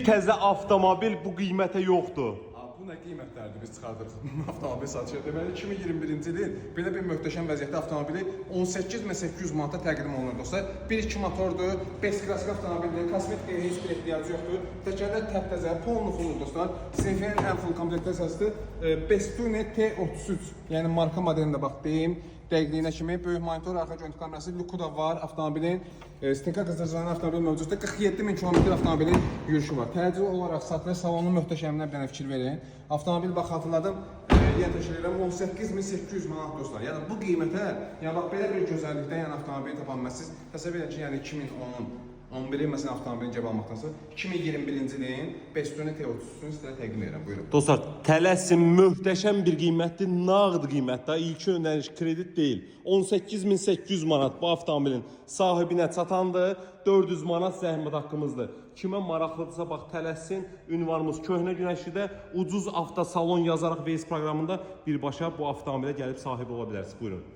Təzə avtomobil bu qiymətə yoxdur. Bu nə qiymətlərdir biz çıxardırıq avtomobil satışa. Deməli 2021-ci ilin belə bir möhtəşəm vəziyyətdə avtomobili 18.800 manata təqdim olunur dostlar. 1.2 motordur, 5 klassik avtomobildir, kosmetikaya heç bir ehtiyacı yoxdur. Təkərlər təptəzə, polnuxulur dostlar. Sinifinin ən full komplektəsidir. Bestune T33, yəni marka modelində bax deyim. Dəqiqliyinə kimi böyük monitor, arxa görüntü kamerası, luku da var avtomobilin. Stinka qızdırıcılarının avtomobil mövcuddur. 47.000 km avtomobilin yürüyüşü var. Təcili olaraq satış salonun möhtəşəminə bir dənə fikir verin. Avtomobil bax hatırladım, yenə təşkil edirəm 18.800 manat dostlar. Yəni bu qiymətə, yəni bax belə bir gözəllikdə yəni avtomobili tapa bilməzsiniz. Təsəvvür edin ki, yəni 2011-in məsələn avtomobilin cəb almaqdansa 2021-ci ilin Bestune T33-ünü sizə təqdim edirəm. Buyurun. Dostlar, tələsin möhtəşəm bir qiymətdir, nağd qiymətdə, ilk öndəniş kredit deyil. 18.800 manat bu avtomobilin sahibinə çatandır, 400 manat zəhmət haqqımızdır. Kimə maraqlıdırsa bax tələsin, ünvanımız Köhnə Günəşlidə ucuz avtosalon yazaraq Veys proqramında birbaşa bu avtomobilə gəlib sahibi ola bilərsiniz. Buyurun.